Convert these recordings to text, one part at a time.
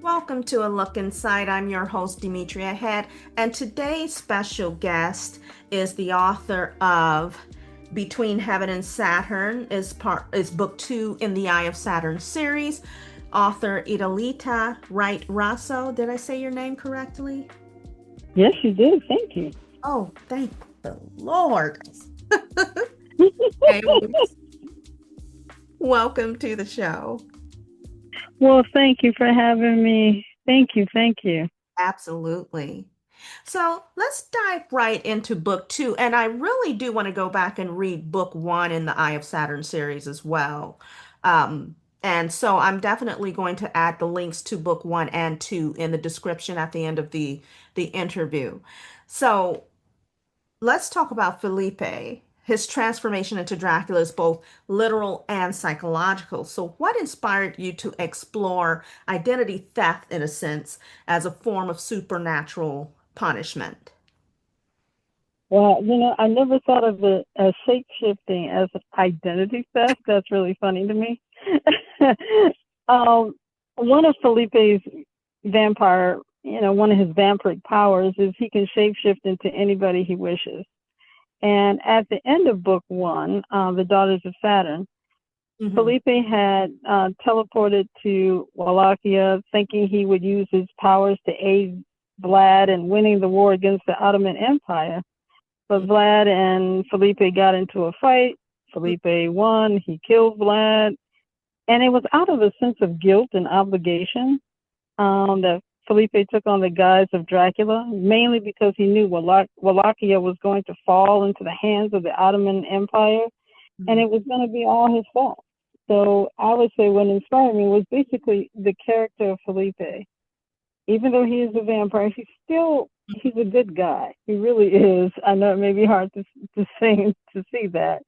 Welcome to A Look Inside. I'm your host, Demetria Head, and today's special guest is the author of Between Heaven and Saturn, is book 2 in the Eye of Saturn series. Author Idalita, Wright, Raso. Did I say your name correctly? Yes, you did. Thank you. Oh, thank the Lord. Hey, welcome to the show. Well, thank you for having me. Thank you. Thank you. Absolutely. So let's dive right into book 2. And I really do want to go back and read book 1 in the Eye of Saturn series as well. And so I'm definitely going to add the links to book 1 and 2 in the description at the end of the interview. So let's talk about Felipe. His transformation into Dracula is both literal and psychological. So, what inspired you to explore identity theft, in a sense, as a form of supernatural punishment? Well, I never thought of it as shape shifting as identity theft. That's really funny to me. um, one of Felipe's vampire, one of his vampiric powers is he can shapeshift into anybody he wishes. And at the end of book 1, The Daughters of Saturn, Hmm. Felipe had teleported to Wallachia, thinking he would use his powers to aid Vlad in winning the war against the Ottoman Empire. But Vlad and Felipe got into a fight. Felipe won. He killed Vlad. And it was out of a sense of guilt and obligation that Felipe took on the guise of Dracula, mainly because he knew Wallachia was going to fall into the hands of the Ottoman Empire, and it was going to be all his fault. So I would say what inspired me was basically the character of Felipe. Even though he is a vampire, he's a good guy. He really is. I know it may be hard to say to see that,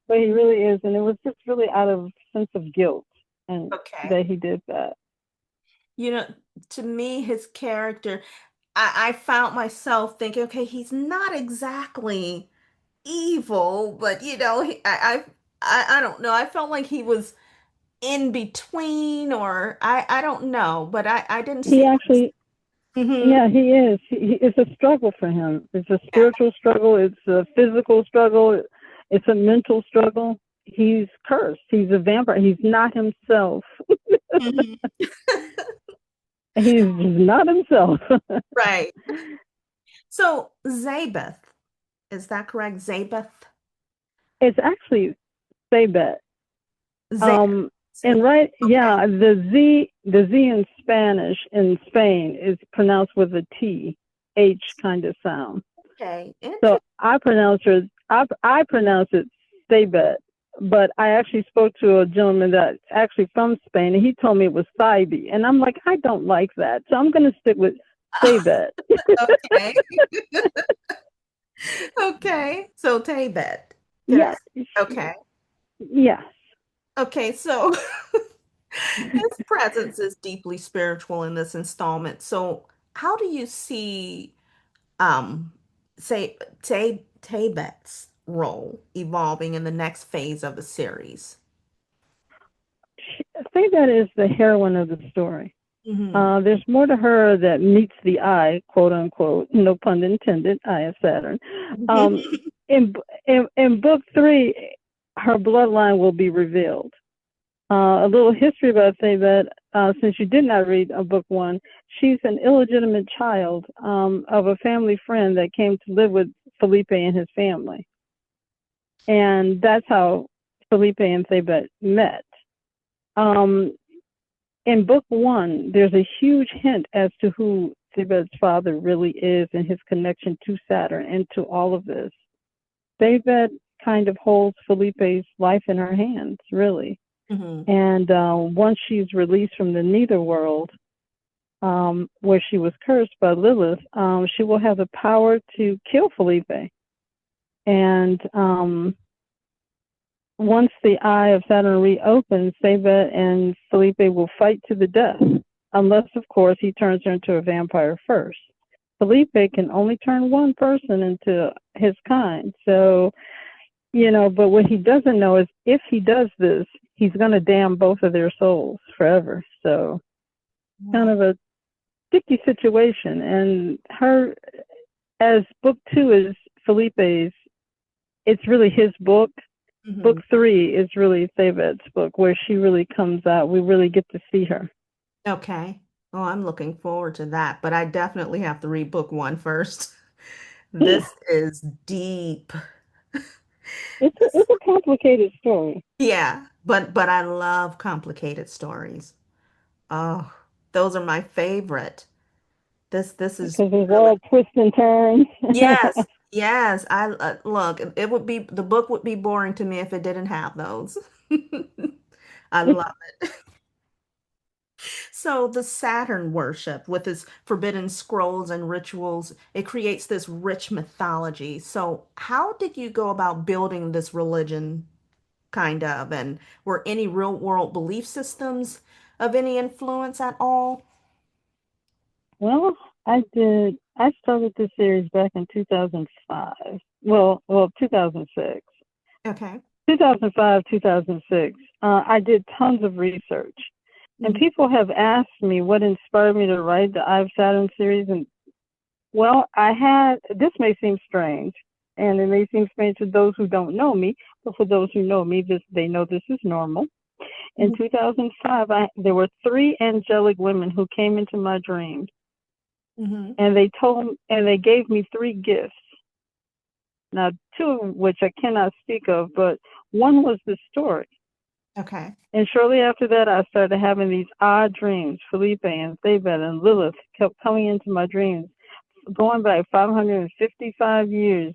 but he really is. And it was just really out of sense of guilt and Okay. that he did that. You know, to me, his character, I found myself thinking, okay, he's not exactly evil, but I don't know. I felt like he was in between, or I don't know, but I didn't see He it. actually, Hmm. yeah, he is. It's a struggle for him. It's a spiritual struggle. It's a physical struggle. It's a mental struggle. He's cursed. He's a vampire. He's not himself. Hmm. He's not himself. Right. So Zabeth, is that correct? Zabeth? It's actually Sabet. Zabeth. Um, and Zabeth. right, Okay. yeah, the Z in Spanish in Spain is pronounced with a T, H kind of sound. Okay. So Interesting. I pronounce it Sabet, but I actually spoke to a gentleman that's actually from Spain, and he told me it was Thaibe, and I'm like, I don't like that, so I'm going to stick with Sabet. Okay. Okay. So Tabet. Did Yes, I? Okay. yes. Okay. So his presence is deeply spiritual in this installment. So how do you see um say Tabet's role evolving in the next phase of the series? Sabet is the heroine of the story. Hmm. There's more to her that meets the eye, quote unquote, no pun intended, eye of Saturn. Um, in, in book 3, her bloodline will be revealed. A little history about Sabet, since you did not read book 1, she's an illegitimate child of a family friend that came to live with Felipe and his family. And that's how Felipe and Sabet met. Um, in book 1, there's a huge hint as to who Sabet's father really is and his connection to Saturn and to all of this. Sabet kind of holds Felipe's life in her hands, really. Hmm. And once she's released from the netherworld, where she was cursed by Lilith, she will have the power to kill Felipe. And once the Eye of Saturn reopens, Sabet and Felipe will fight to the death, unless, of course, he turns her into a vampire first. Felipe can only turn one person into his kind. So, but what he doesn't know is if he does this, he's going to damn both of their souls forever. So, kind Wow. of a sticky situation. And her, as book two is Felipe's, it's really his book. Book Hmm. three is really Thevet's book, where she really comes out. We really get to see her. Okay. Oh, I'm looking forward to that, but I definitely have to read book one first. This is deep. It's a complicated story Yeah, but I love complicated stories. Oh, those are my favorite. This is because there's really all twists and turns. yes, yes. I look, it would be the book would be boring to me if it didn't have those. I love it. So the Saturn worship with its forbidden scrolls and rituals, it creates this rich mythology. So how did you go about building this religion, kind of? And were any real world belief systems of any influence at all? Well, I did. I started this series back in 2005. Well, 2006. Okay. 2005, 2006. I did tons of research. And Mhm. people have asked me what inspired me to write the Eye of Saturn series. And well, this may seem strange, and it may seem strange to those who don't know me, but for those who know me, they know this is normal. In Mhm. 2005, there were three angelic women who came into my dreams, Mhm. and they gave me three gifts. Now, two of which I cannot speak of, but one was the story. Okay. And shortly after that, I started having these odd dreams. Felipe and Thebet and Lilith kept coming into my dreams, going back 555 years,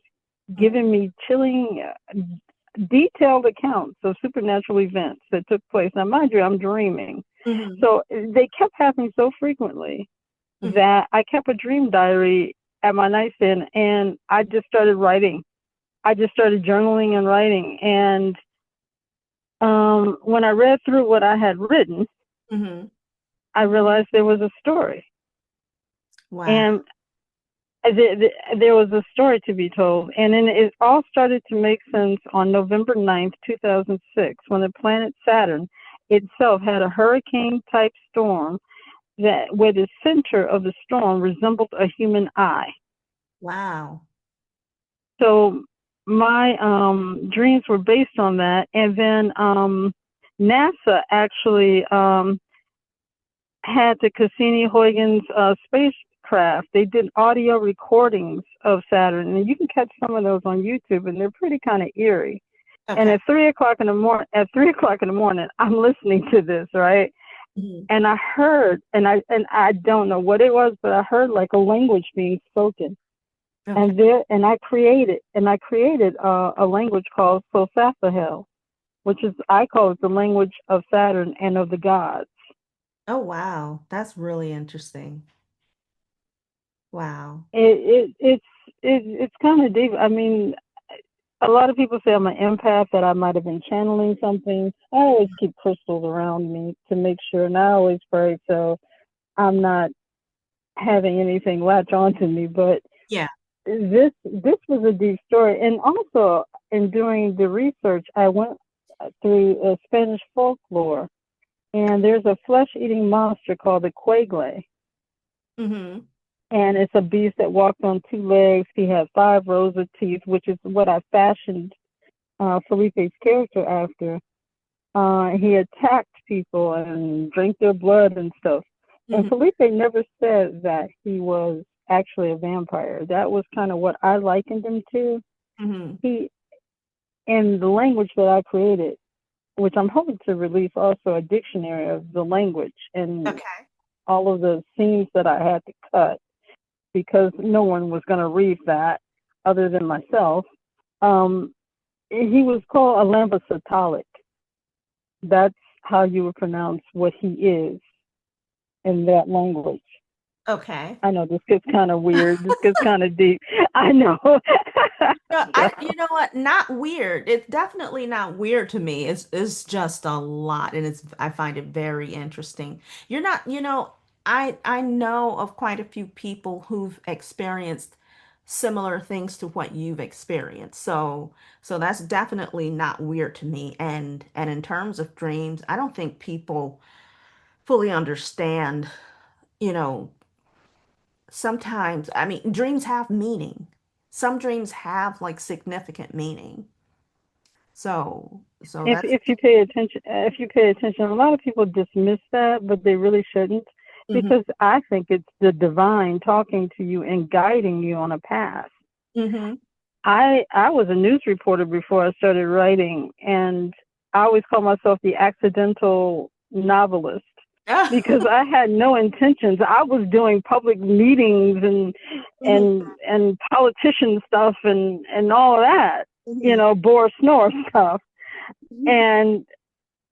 giving me chilling, detailed accounts of supernatural events that took place. Now, mind you, I'm dreaming. Mhm. So they kept happening so frequently Mhm. that I kept a dream diary at my nightstand, and I just started writing. I just started journaling and writing. And when I read through what I had written, Mhm. I realized there was a story. Wow. And there was a story to be told. And then it all started to make sense on November 9th, 2006, when the planet Saturn itself had a hurricane type storm where the center of the storm resembled a human eye. Wow. So my dreams were based on that. And then NASA actually had the Cassini-Huygens spacecraft. They did audio recordings of Saturn, and you can catch some of those on YouTube, and they're pretty kind of eerie. And Okay. at 3 o'clock in the morning, I'm listening to this, right? Mhm. And I heard, and I don't know what it was, but I heard like a language being spoken. Okay. And I created a language called Sosafahel, which is I call it the language of Saturn and of the gods. Oh, wow. That's really interesting. Wow. It's kind of deep. I mean, a lot of people say I'm an empath, that I might have been channeling something. I always keep crystals around me to make sure, and I always pray so I'm not having anything latch onto me. But Yeah. this was a deep story, and also in doing the research, I went through Spanish folklore, and there's a flesh-eating monster called the Quegle, Hmm. and it's a beast that walked on two legs. He had 5 rows of teeth, which is what I fashioned Felipe's character after. He attacked people and drank their blood and stuff. And Hmm. Felipe never said that he was actually a vampire. That was kind of what I likened him to. Hmm. He, in the language that I created, which I'm hoping to release also a dictionary of the language and Okay. all of the scenes that I had to cut because no one was going to read that other than myself. Um, he was called a lambasatalic. That's how you would pronounce what he is in that language. Okay. I know this gets kind of weird. This gets kind of deep. I know. No, you know what? Not weird. It's definitely not weird to me. It's just a lot, and I find it very interesting. You're not, I know of quite a few people who've experienced similar things to what you've experienced. So that's definitely not weird to me. And in terms of dreams, I don't think people fully understand, you know. sometimes, I mean, dreams have meaning. Some dreams have like significant meaning. So If that's, if you pay attention, a lot of people dismiss that, but they really shouldn't, hmm because I think it's the divine talking to you and guiding you on a path. hmm I was a news reporter before I started writing, and I always call myself the accidental novelist because I had no intentions. I was doing public meetings and politician stuff and all of that, hmm bore snore stuff. And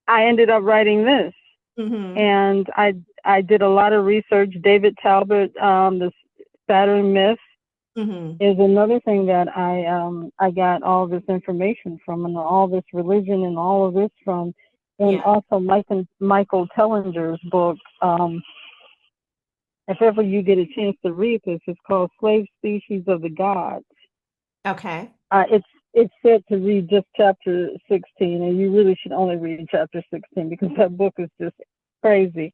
I ended up writing this, hmm and I did a lot of research. David Talbot, the Saturn myth, hmm is another thing that I got all this information from, and all this religion and all of this from, and Yeah. also Michael Tellinger's book. If ever you get a chance to read this, it's called Slave Species of the Gods. Okay. It's said to read just chapter 16, and you really should only read chapter 16 because that book is just crazy.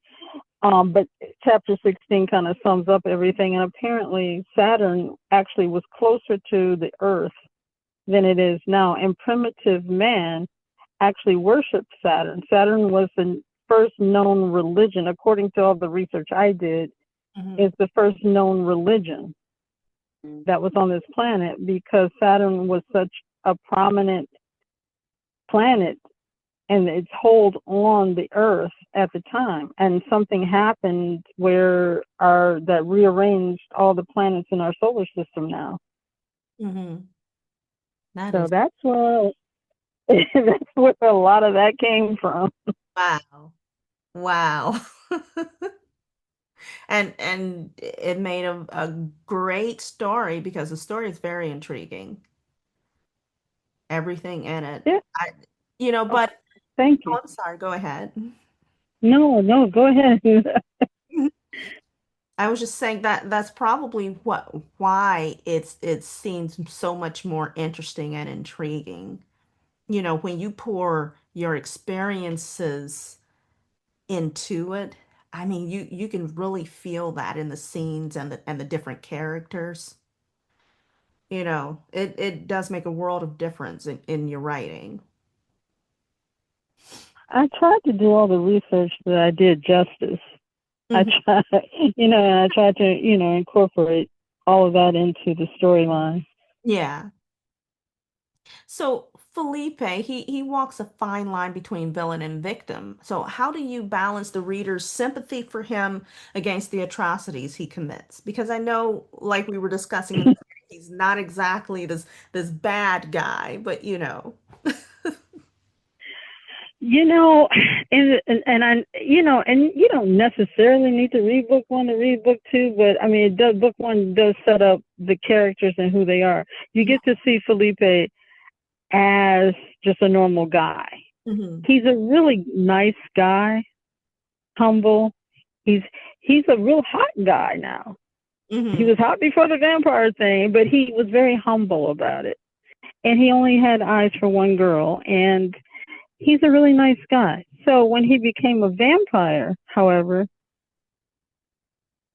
But chapter 16 kind of sums up everything. And apparently, Saturn actually was closer to the Earth than it is now. And primitive man actually worshipped Saturn. Saturn was the first known religion, according to all the research I did, hmm is the first known religion that was on this planet because Saturn was such a prominent planet and its hold on the earth at the time, and something happened where our that rearranged all the planets in our solar system now. hmm That So is that's where that's where a lot of that came from. wow. Wow. And it made a great story because the story is very intriguing. Everything in it. Yeah. I, Oh, but thank you. oh, I'm sorry, go ahead. No, no, go ahead. I was just saying that that's probably why it seems so much more interesting and intriguing. When you pour your experiences into it, I mean, you can really feel that in the scenes and the different characters. It does make a world of difference in your writing. I tried to do all the research that I did justice. I Mhm. tried, and I tried to, incorporate all of that into the storyline. Yeah. So Felipe, he walks a fine line between villain and victim. So how do you balance the reader's sympathy for him against the atrocities he commits? Because I know, like we were discussing in the series, he's not exactly this bad guy, but You know, and I, and you don't necessarily need to read book one to read book two, but I mean, book one does set up the characters and who they are. You Yeah. get to see Felipe as just a normal guy. hmm He's a really nice guy, humble. He's he's a real hot guy now. He hmm was hot before the vampire thing, but he was very humble about it. And he only had eyes for one girl, and he's a really nice guy. So when he became a vampire, however,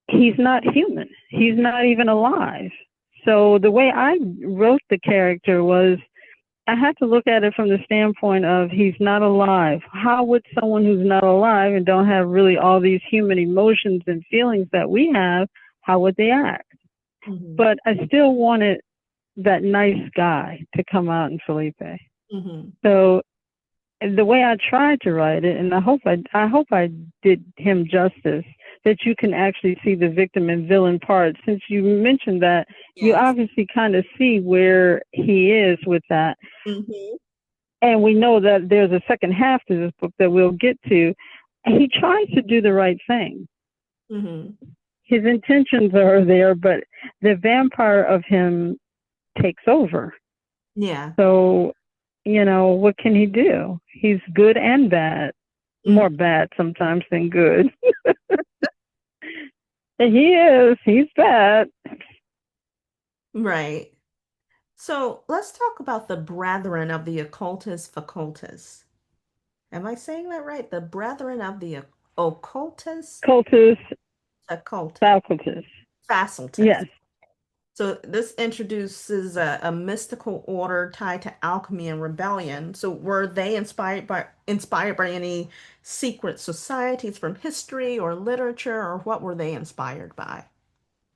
he's not human. He's not even alive. So the way I wrote the character was I had to look at it from the standpoint of he's not alive. How would someone who's not alive and don't have really all these human emotions and feelings that we have, how would they act? hmm But I still wanted that nice guy to come out in Felipe. hmm So the way I tried to write it, and I hope I did him justice, that you can actually see the victim and villain part. Since you mentioned that, you Yes. obviously kind of see where he is with that, hmm and we know that there's a second half to this book that we'll get to. He tries to do the right thing. hmm His intentions are there, but the vampire of him takes over. Yeah. So, what can he do? He's good and bad. hmm More bad sometimes than good. He is. He's bad. Right. So let's talk about the brethren of the occultus facultas. Am I saying that right? The brethren of the occultus Cultus facultas. facultus. Facilities. Yes. So this introduces a mystical order tied to alchemy and rebellion. So were they inspired by any secret societies from history or literature, or what were they inspired by?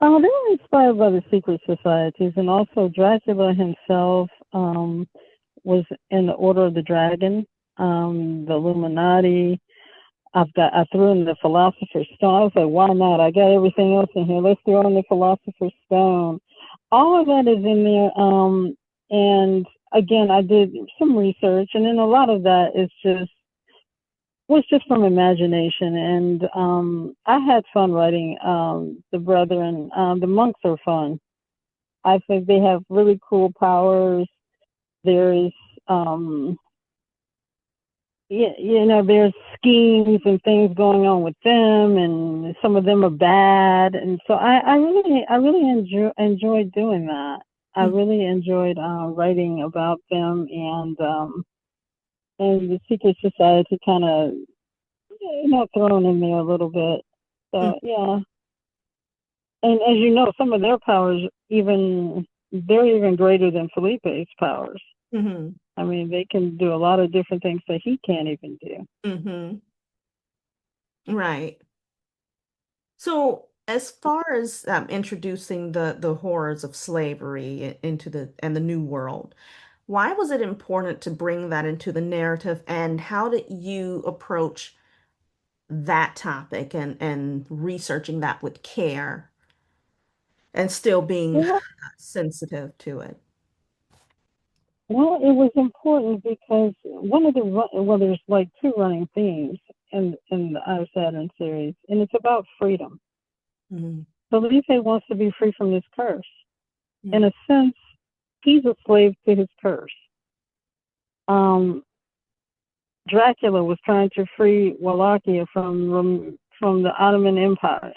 They were inspired by the secret societies, and also Dracula himself was in the Order of the Dragon, the Illuminati. I threw in the Philosopher's Stone. I was like, why not? I got everything else in here. Let's throw in the Philosopher's Stone. All of that is in there. And again, I did some research, and then a lot of that is just was just from imagination. And I had fun writing the Brethren. The monks are fun. I think they have really cool powers. There's there's schemes and things going on with them, and some of them are bad. And so I really enjoyed doing that. I really enjoyed writing about them, and the secret society kind of thrown in there a little bit. So yeah, and as you know, some of their powers they're even greater than Felipe's powers. Mm-hmm. I mean, they can do a lot of different things that he can't even do. Mm-hmm. Right. So, as far as introducing the horrors of slavery into the New World, why was it important to bring that into the narrative, and how did you approach that topic and researching that with care and still being Well, sensitive to it? well, it was important because there's like two running themes in the Eye of Saturn series, and it's about freedom. Mm-hmm. Felipe wants to be free from this curse. In Mm-hmm. a sense, he's a slave to his curse. Um, Dracula was trying to free Wallachia from the Ottoman Empire.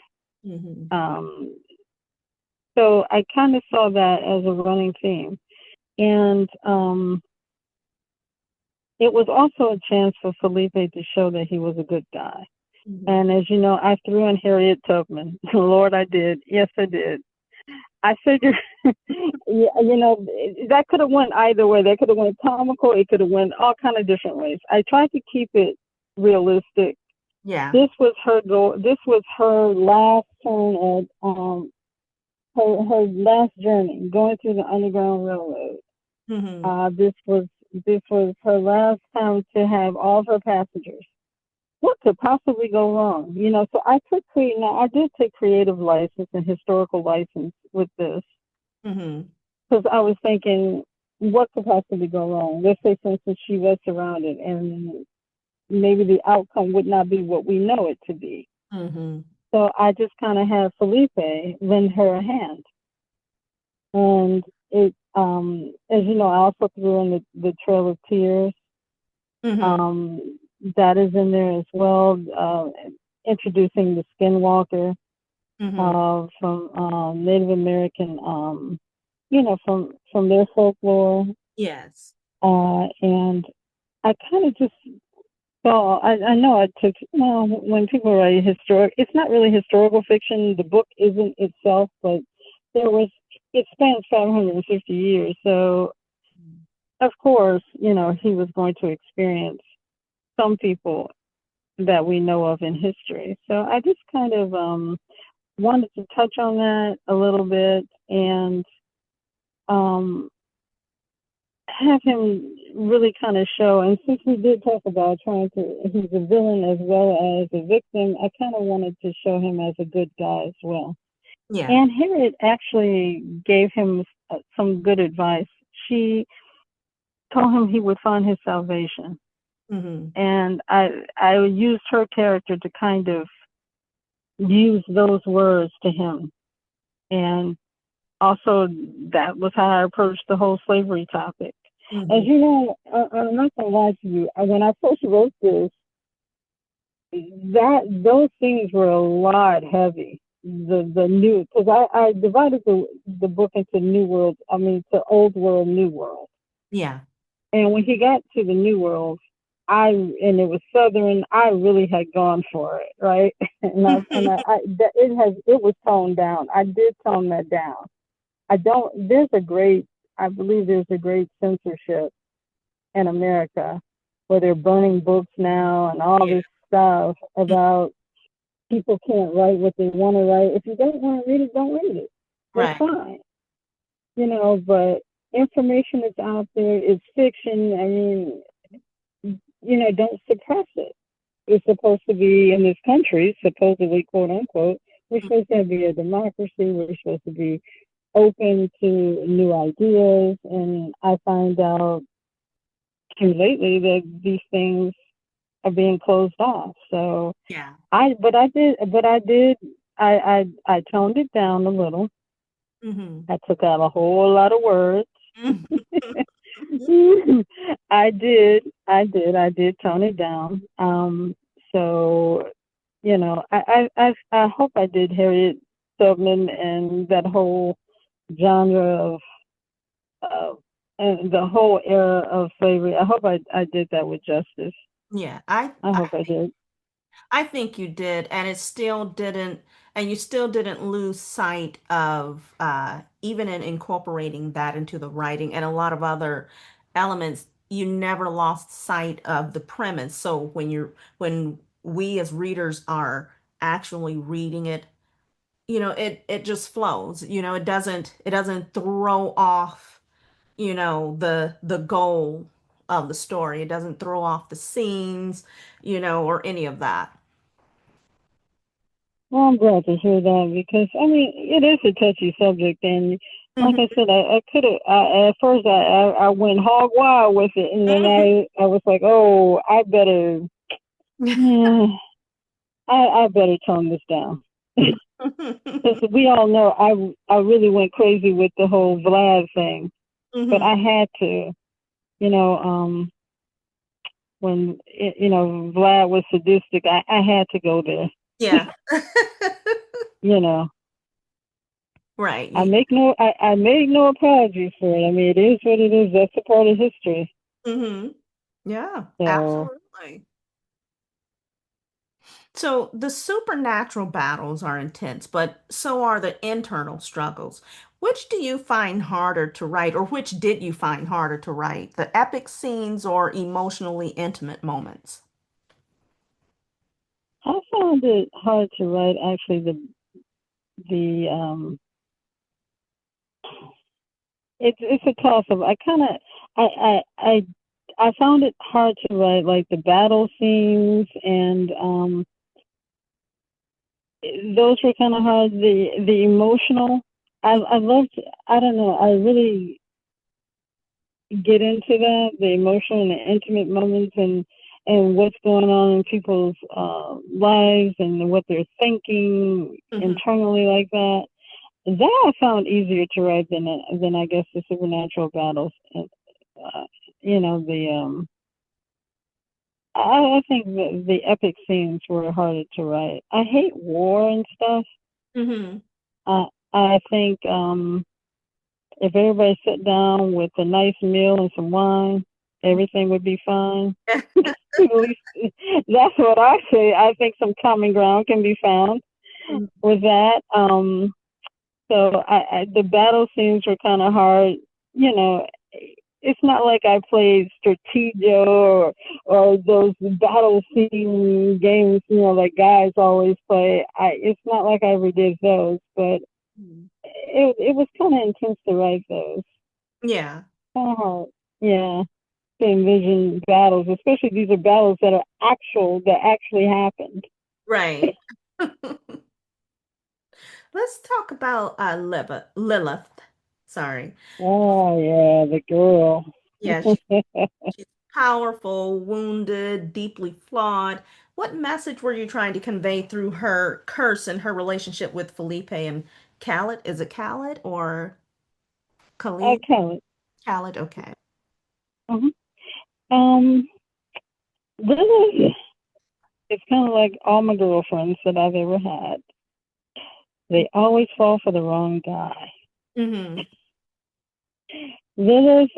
Mm-hmm. Um, so I kind of saw that as a running theme, and it was also a chance for Felipe to show that he was a good guy. Mm-hmm. And as you know, I threw in Harriet Tubman. Lord, I did. Yes, I did. I figured, that could have went either way. That could have went comical. It could have went all kind of different ways. I tried to keep it realistic. Yeah. This was her goal. This was her last turn at her last journey going through the Underground Railroad. Mm-hmm. This was her last time to have all of her passengers. What could possibly go wrong? So I did take creative license and historical license with this, Mm-hmm. because I was thinking, what could possibly go wrong? Let's say, for instance, she was surrounded, and maybe the outcome would not be what we know it to be. Mm-hmm. So I just kind of had Felipe lend her a hand, and as you know, I also threw in the Trail of Tears. Mm-hmm. Um, that is in there as well, introducing the Skinwalker Mm-hmm. from Native American, from their folklore. Yes. And I kind of just saw, I know I took, well, when people write it's not really historical fiction. The book isn't itself, but there was, it spans 550 years. So, of course, he was going to experience some people that we know of in history. So I just kind of wanted to touch on that a little bit, and um, have him really kind of show. And since we did talk about he's a villain as well as a victim, I kind of wanted to show him as a good guy as well. Yeah. And Harriet actually gave him some good advice. She told him he would find his salvation. Mm-hmm. And I used her character to kind of use those words to him. And also, that was how I approached the whole slavery topic. As Mm-hmm. you know, I'm not gonna lie to you. When I first wrote this, those things were a lot heavy. The new, because I divided the book into New World. I mean, to Old World, New World. Yeah. And when he got to the New World, and it was Southern, I really had gone for it, right? It was toned down. I did tone that down. I don't, there's a great, I believe there's a great censorship in America where they're burning books now and all Yeah. this stuff about people can't write what they want to write. If you don't want to read it, don't read it. That's Right. fine, but information is out there. It's fiction. I mean, don't suppress it. It's supposed to be in this country, supposedly, quote unquote, we're supposed to be a democracy. We're supposed to be open to new ideas. And I find out too lately that these things are being closed off. So Yeah. I toned it down a little. Hmm. I took out a whole lot of words. I did tone it down. So I hope I did Harriet Tubman and that whole genre of uh, and the whole era of slavery. I hope I did that with justice. Yeah. I hope I did. I think you did, and it still didn't, and you still didn't lose sight of even in incorporating that into the writing and a lot of other elements, you never lost sight of the premise. So when we as readers are actually reading it, it just flows. It doesn't throw off, the goal of the story. It doesn't throw off the scenes, or any of that. Well, I'm glad to hear that because I mean it is a touchy subject, and like I Hmm. said, I could have. At first, I went hog wild with it, and then I was like, oh, I better, yeah, I better tone this down because we all know I really went crazy with the whole Vlad thing, but Hmm. I had to, you know, when Vlad was sadistic, I had to go there, Yeah. you know. Right. I make no apologies for it. I mean, it is what it is. That's a part of history. Hmm. Yeah, So absolutely. So the supernatural battles are intense, but so are the internal struggles. Which do you find harder to write, or which did you find harder to write? The epic scenes or emotionally intimate moments? I found it hard to write. Actually, the it's a toss up. I found it hard to write like the battle scenes and those were kind of hard. The emotional. I loved. I don't know. I really get into that, the emotional and the intimate moments and what's going on in people's lives and what they're thinking Hmm. internally like that. That I found easier to write than I guess the supernatural battles. And, uh, the I think the epic scenes were harder to write. I hate war and stuff. Hmm. I think if everybody sat down with a nice meal and some wine, everything would be fine. At least that's what I say. I think some common ground can be found with that. So the battle scenes were kind of hard. You know, it's not like I played Strategio or those battle scene games. Like guys always play. It's not like I ever did those, but it was kind of intense to write those. Yeah, Kind of hard. Yeah. To envision battles, especially these are battles that actually happened. right. Let's talk about Lilith. Sorry. Oh yeah, the girl. Yeah, she's powerful, wounded, deeply flawed. What message were you trying to convey through her curse and her relationship with Felipe and Khaled? Is it Khaled or Khalid? Okay. Khaled, okay. Uh-huh. Um, this is it's kind of like all my girlfriends that I've ever had. They always fall for the wrong guy. Mm-hmm. Lilith,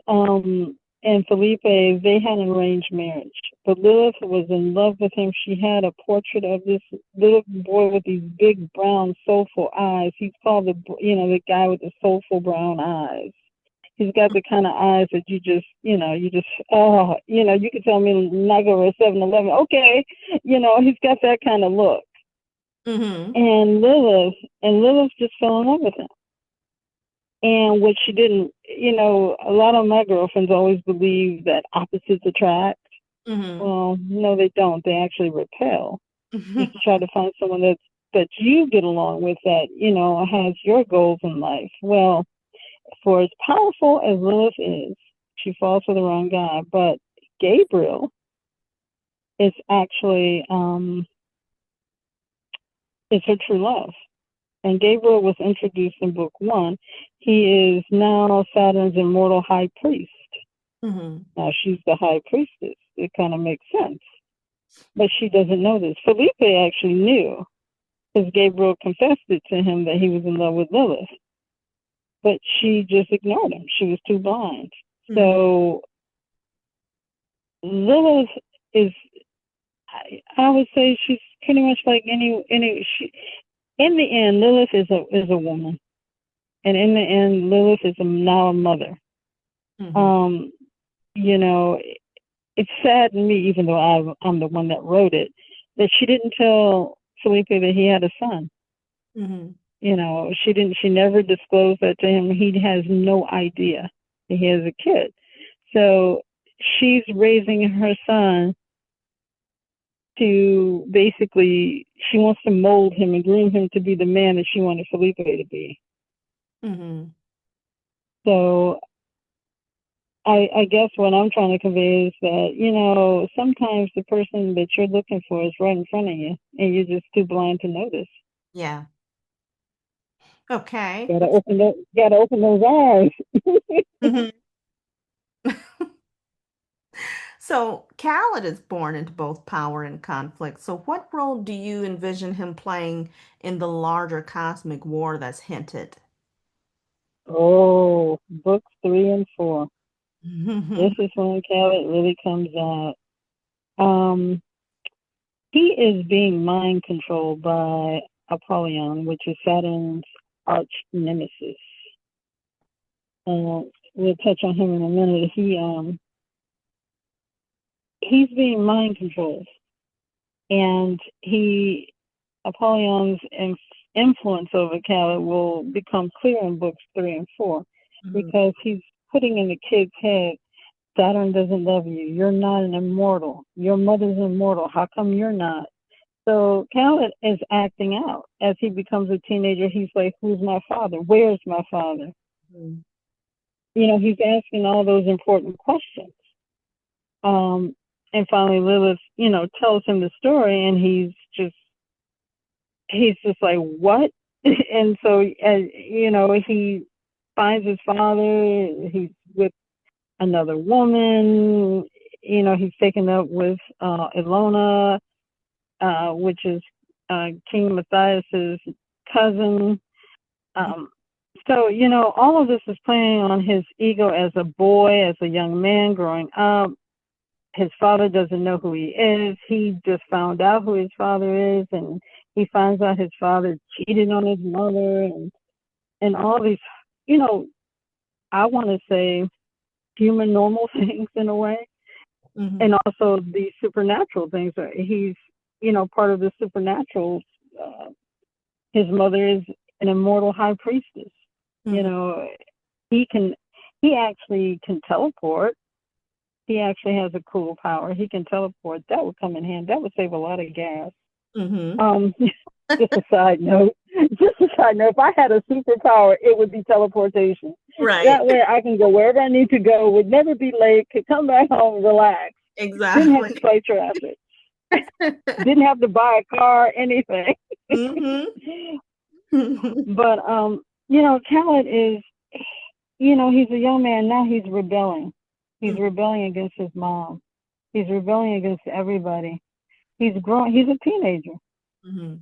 and Felipe, they had an arranged marriage. But Lilith was in love with him. She had a portrait of this little boy with these big brown soulful eyes. He's called the guy with the soulful brown eyes. He's got the kind of eyes that you could tell me not go to 7-Eleven. Okay, he's got that kind of look. Mm-hmm. And Lilith just fell in love with him. And what she didn't, a lot of my girlfriends always believe that opposites attract. Mm-hmm. Well, no, they don't. They actually repel. Just try to find someone that you get along with, that has your goals in life. Well, for as powerful as Lilith is, she falls for the wrong guy. But Gabriel is actually is her true love. And Gabriel was introduced in book 1. He is now Saturn's immortal high priest. Mm-hmm. Now she's the high priestess. It kind of makes sense. But she doesn't know this. Felipe actually knew, because Gabriel confessed it to him that he was in love with Lilith. But she just ignored him. She was too blind. Mm-hmm. So Lilith is, I would say she's pretty much like in the end, Lilith is a woman. And in the end, Lilith is now a mother. Mm-hmm. Um, you know, it saddened me, even though I'm the one that wrote it, that she didn't tell Felipe that he had a son. Mm-hmm. She never disclosed that to him. He has no idea that he has a kid. So she's raising her son to basically, she wants to mold him and groom him to be the man that she wanted Felipe to be. Mm-hmm. So I guess what I'm trying to convey is that, sometimes the person that you're looking for is right in front of you and you're just too blind to notice. Yeah. Okay. Gotta open those eyes. Mm-hmm. So Khaled is born into both power and conflict. So what role do you envision him playing in the larger cosmic war that's hinted? Oh, books 3 and 4. This Mm-hmm. is when Khaled really comes out. Um, he is being mind controlled by Apollyon, which is Saturn's arch nemesis. We'll touch on him in a minute. He's being mind controlled, and Apollyon's influence over Khaled will become clear in books 3 and 4, because he's putting in the kid's head, Saturn doesn't love you. You're not an immortal. Your mother's immortal. How come you're not? So Khaled is acting out. As he becomes a teenager, he's like, who's my father? Where's my father? Mm-hmm. He's asking all those important questions. Um, and finally Lilith, tells him the story, and he's just like, what? And so, he finds his father. He's with another woman. He's taken up with Ilona, which is King Matthias's cousin. Um, so, all of this is playing on his ego as a boy, as a young man growing up. His father doesn't know who he is. He just found out who his father is, and he finds out his father cheated on his mother, and all these, you know, I want to say human normal things in a way, Mm-hmm. and also the supernatural things. He's, part of the supernatural. Uh, his mother is an immortal high priestess. You Mm-hmm. know, he can, he actually can teleport. He actually has a cool power. He can teleport. That would come in handy. That would save a lot of gas. Mm-hmm. Um, just a side note. Just a side note. If I had a superpower, it would be teleportation. Right. That way, I can go wherever I need to go. Would never be late. Could come back home, relax. Didn't have to Exactly. fight traffic. Didn't have to buy a car. Anything. Mm-hmm. But Khaled is. He's a young man now. He's rebelling. He's rebelling against his mom. He's rebelling against everybody. He's growing. He's a teenager. Mm-hmm.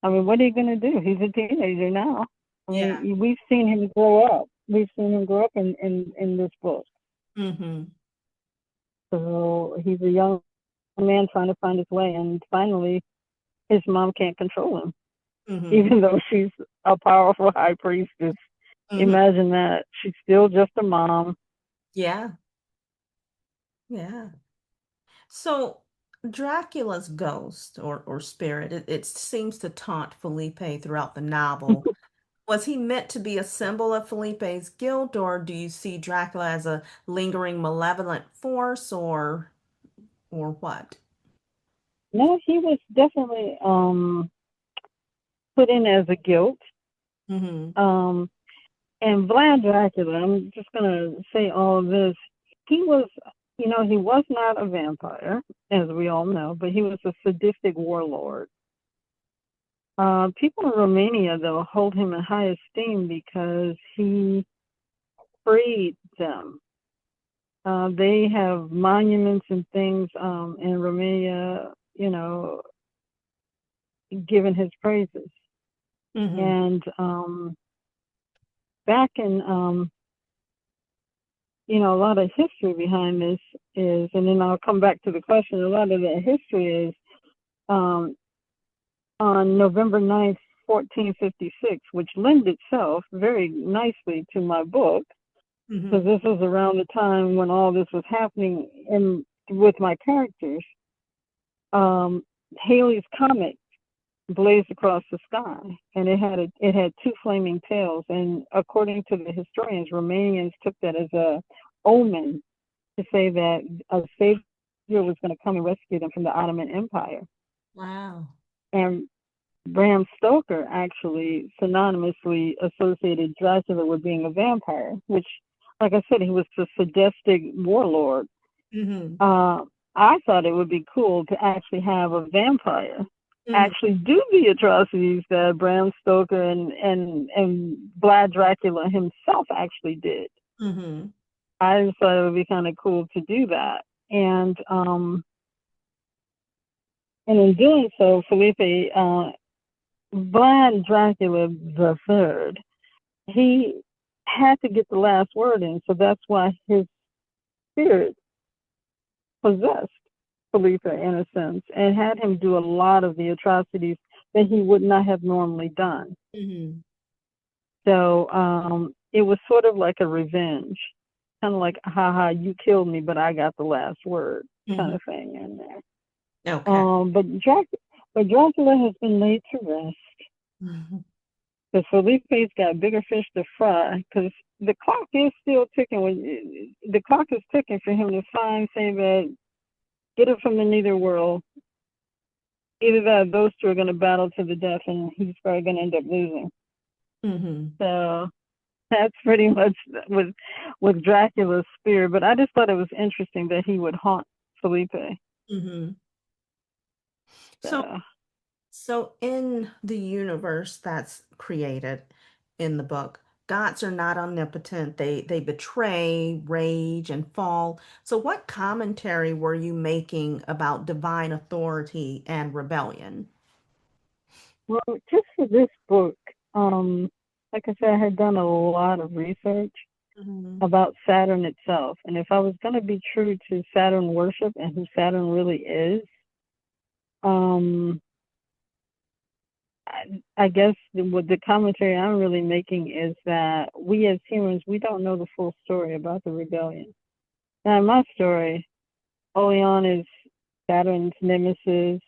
I mean, what are you going to do? He's a teenager now. I Yeah. mean, we've seen him grow up. We've seen him grow up in this book. Mm-hmm. So he's a young man trying to find his way, and finally, his mom can't control him, Mm-hmm. even though she's a powerful high priestess. Mm-hmm. Imagine that. She's still just a mom. Yeah. Yeah. So Dracula's ghost or spirit, it seems to taunt Felipe throughout the novel. Was he meant to be a symbol of Felipe's guilt, or do you see Dracula as a lingering malevolent force, or what? No, he was definitely put in as a guilt. Mm-hmm. Um, and Vlad Dracula, I'm just gonna say all of this. He was, he was not a vampire, as we all know, but he was a sadistic warlord. People in Romania, though, hold him in high esteem because he freed them. They have monuments and things in Romania, given his praises. Mm-hmm. And back in, a lot of history behind this is, and then I'll come back to the question, a lot of the history is um, on November 9th, 1456, which lends itself very nicely to my book, because Mm-hmm. this was around the time when all this was happening with my characters. Um, Halley's Comet blazed across the sky, and it had two flaming tails. And according to the historians, Romanians took that as a omen to say that a savior was going to come and rescue them from the Ottoman Empire. Wow. And Bram Stoker actually synonymously associated Dracula with being a vampire, which, like I said, he was a sadistic warlord. Mm-hmm. Uh, I thought it would be cool to actually have a vampire Mm-hmm. actually do the atrocities that Bram Stoker and Vlad Dracula himself actually did. Mm-hmm. I just thought it would be kind of cool to do that. And in doing so, Felipe, Vlad Dracula the Third, he had to get the last word in, so that's why his spirit possessed Felipe in a sense and had him do a lot of the atrocities that he would not have normally done. Mm-hmm. So it was sort of like a revenge, kind of like, haha, you killed me, but I got the last word kind Mm-hmm. of thing in there. Okay. But Dracula has been laid to rest Mm-hmm. because Felipe's got bigger fish to fry because the clock is still ticking. The clock is ticking for him to find, say that, get it from the nether world. Either that, those two are going to battle to the death, and he's probably going to end up losing. Mm-hmm. So that's pretty much with Dracula's spear. But I just thought it was interesting that he would haunt Felipe. Mm-hmm. So So, So, in the universe that's created in the book, gods are not omnipotent. They betray, rage, and fall. So, what commentary were you making about divine authority and rebellion? well, just for this book, um, like I said, I had done a lot of research Hmm. about Saturn itself, and if I was going to be true to Saturn worship and who Saturn really is, um, I guess what the commentary I'm really making is that we as humans, we don't know the full story about the rebellion. Now, in my story, Oleon is Saturn's nemesis,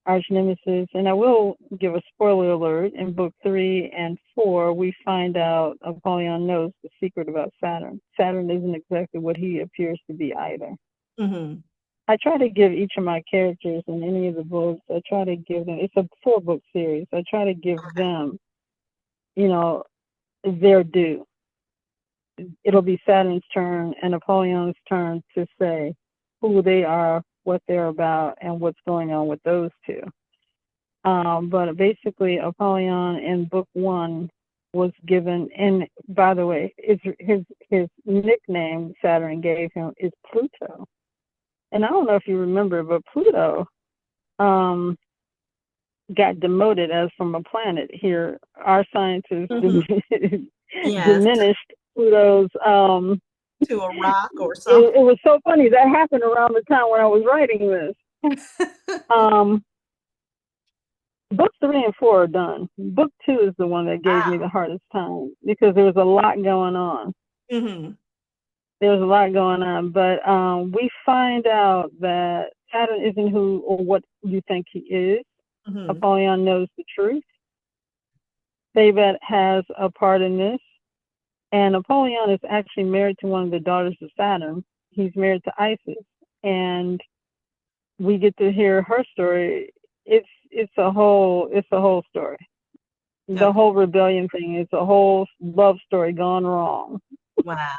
arch nemesis, and I will give a spoiler alert. In book 3 and 4, we find out Apollyon knows the secret about Saturn. Saturn isn't exactly what he appears to be either. Hmm. I try to give each of my characters in any of the books, I try to give them, it's a 4 book series, I try to give them, you know, their due. It'll be Saturn's turn and Apollyon's turn to say who they are, what they're about, and what's going on with those two. But basically, Apollyon in book 1 was given, and by the way, his nickname Saturn gave him is Pluto. And I don't know if you remember, but Pluto um, got demoted as from a planet. Here, our scientists Hmm. Yes. diminished Pluto's. to a rock or something. it was so funny. That happened around the time when I was writing this. Um, Book 3 and 4 are done. Book 2 is the one that gave me the hardest time because there was a lot going on. Mm-hmm. There was a lot going on, but we find out that Saturn isn't who or what you think he is. Mm-hmm. Apollyon knows the truth. Thebat has a part in this, and Apollyon is actually married to one of the daughters of Saturn. He's married to Isis, and we get to hear her story. It's a whole story. The Okay. whole rebellion thing is a whole love story gone wrong. Wow.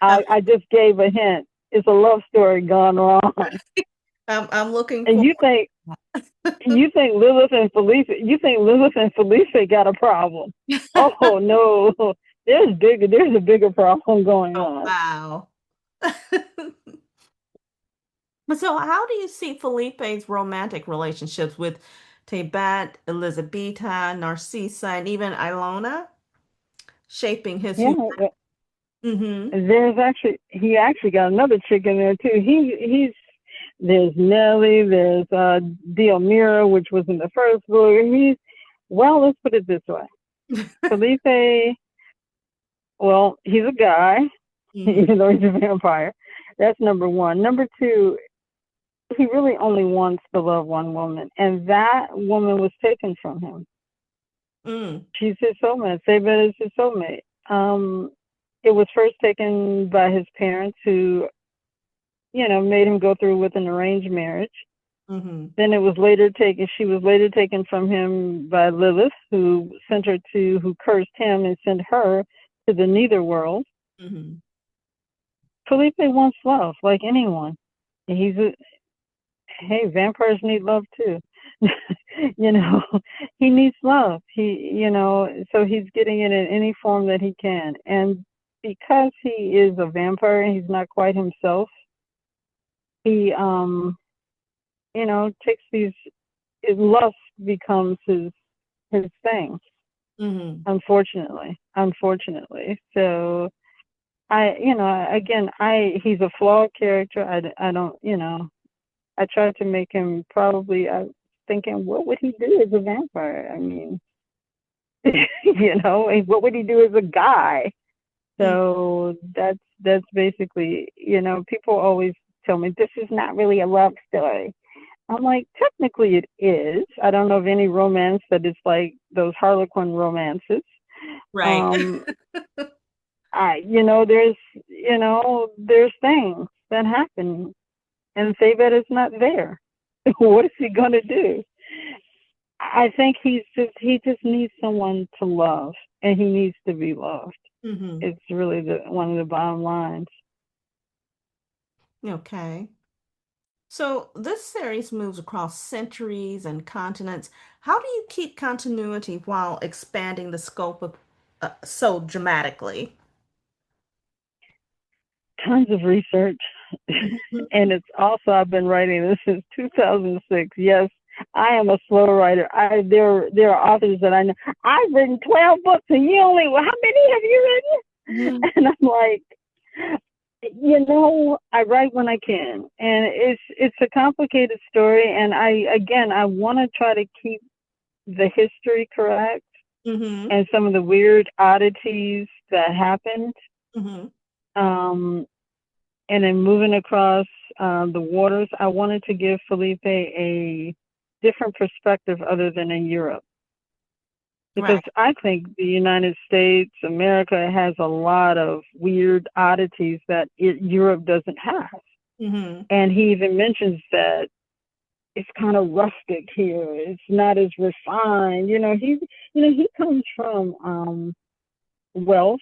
I'm, I just gave a hint. It's a love story gone wrong. I'm looking And for. you think Lilith and Felice got a problem. Oh no. There's a bigger problem going Oh, on. wow. So, how do you see Felipe's romantic relationships with Tebat, Elizabeta, Narcissa, and even Ilona shaping his Yeah, human? Mm-hmm. he actually got another chick in there too. There's Nellie, there's Diomira, which was in the first book. Let's put it this way. Felipe, well, he's a guy, Mm-hmm. even though he's a vampire. That's number one. Number two, he really only wants to love one woman, and that woman was taken from him. Mm. She's his soulmate. Sabet is his soulmate. It was first taken by his parents, who made him go through with an arranged marriage. Mm-hmm. Then it was later taken. She was later taken from him by Lilith, who cursed him and sent her to the Netherworld. Mm-hmm. Felipe wants love, like anyone. Hey, vampires need love too. you know, he needs love. So he's getting it in any form that he can. And because he is a vampire and he's not quite himself, he, takes these, lust becomes his thing. Mm-hmm. Unfortunately. So he's a flawed character. I don't, I tried to make him probably. I was thinking, what would he do as a vampire? I mean, what would he do as a guy? So that's basically, people always tell me this is not really a love story. I'm like, technically it is. I don't know of any romance that is like those Harlequin romances. Right. Um, there's things that happen, and Sabet is not there. What is he gonna do? I think he just needs someone to love, and he needs to be loved. Mm-hmm. It's really one of the bottom lines. Okay. So this series moves across centuries and continents. How do you keep continuity while expanding the scope of so dramatically? Tons of research, and it's also I've been writing this since 2006. Yes, I am a slow writer. There are authors that I know. I've written 12 books, and you only how many have you Mhm. written? And I'm like, I write when I can, and it's a complicated story, and I want to try to keep the history correct Mhm. and some of the weird oddities that happened. Mhm. Um, and then moving across the waters, I wanted to give Felipe a different perspective other than in Europe. Because Right. I think the United States, America, has a lot of weird oddities that Europe doesn't have. Mhm. And he even mentions that it's kind of rustic here. It's not as refined. He comes from wealth.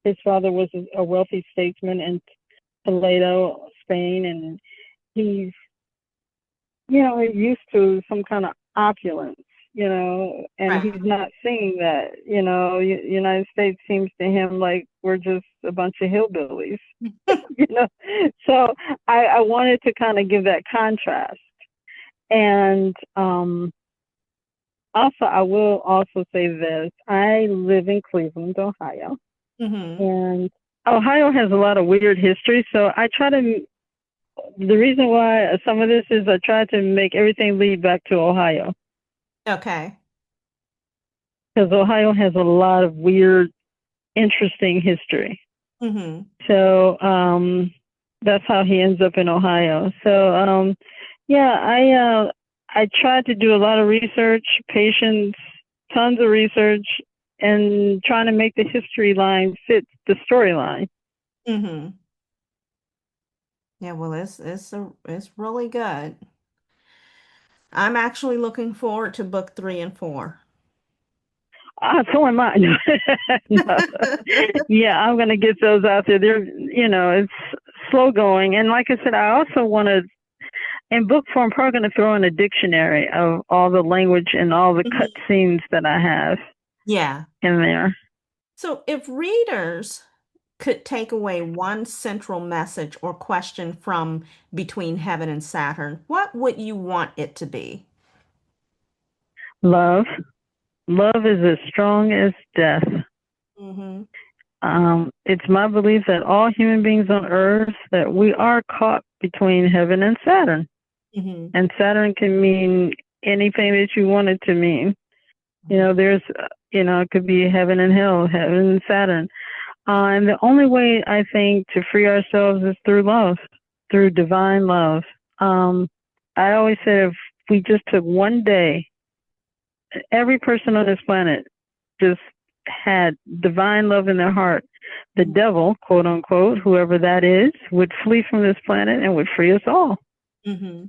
His father was a wealthy statesman in Toledo, Spain, and he's he's used to some kind of opulence, and Right. he's not seeing that. United States seems to him like we're just a bunch of hillbillies, you know. So I wanted to kind of give that contrast, and also I will also say this: I live in Cleveland, Ohio, Mhm. and Ohio has a lot of weird history, so I try to. The reason why some of this is I try to make everything lead back to Ohio Okay. because Ohio has a lot of weird, interesting history. Mm-hmm. So that's how he ends up in Ohio. So yeah, I tried to do a lot of research, patience, tons of research, and trying to make the history line fit the storyline. Mm-hmm. Yeah, well, it's really good. I'm actually looking forward to book 3 and 4. Ah, so am I. No. Yeah, I'm gonna get those out there. They're, it's slow going, and like I said, I also want to, in book form, I'm probably going to throw in a dictionary of all the language and all the cut Mhm. scenes that I have Yeah. in there. So if readers could take away one central message or question from Between Heaven and Saturn, what would you want it to be? Love. Love is as strong as death. Mm-hmm. It's my belief that all human beings on Earth, that we are caught between heaven and Saturn. Mm-hmm. And Saturn can mean anything that you want it to mean. There's, it could be heaven and hell, heaven and Saturn. And the only way I think to free ourselves is through love, through divine love. Um, I always say if we just took one day, every person on this planet just had divine love in their heart, the devil, quote unquote, whoever that is, would flee from this planet and would free us all. Mm-hmm.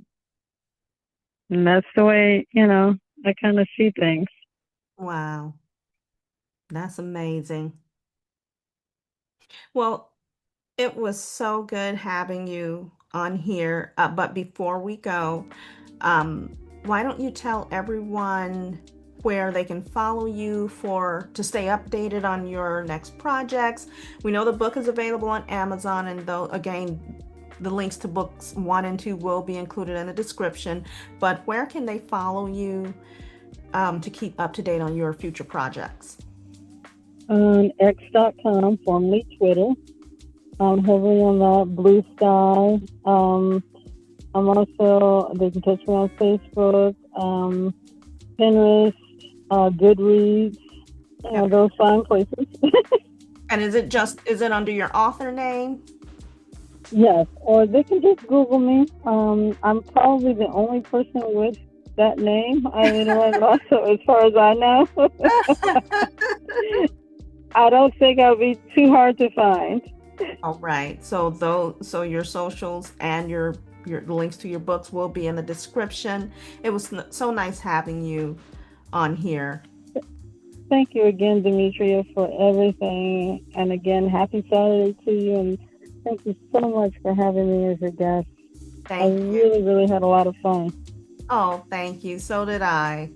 And that's the way, I kind of see things. Wow, that's amazing. Well, it was so good having you on here. But before we go, um, why don't you tell everyone where they can follow you to stay updated on your next projects? We know the book is available on Amazon, and though again, the links to books 1 and 2 will be included in the description. But where can they follow you to keep up to date on your future projects? On X.com, formerly Twitter. I'm heavily on that. Blue Sky. I'm also, they can catch me on Facebook, Pinterest, Goodreads, Okay. those fine places. And is it under your author name? Yes, or they can just Google me. I'm probably the only person with that name. I mean, Raso, as far as I know. I don't think I'll be too hard to find. All right. So your socials and your links to your books will be in the description. It was so nice having you on here. Thank you again, Demetria, for everything. And again, happy Saturday to you. And thank you so much for having me as a guest. I Thank you. really, really had a lot of fun. Oh, thank you. So did I.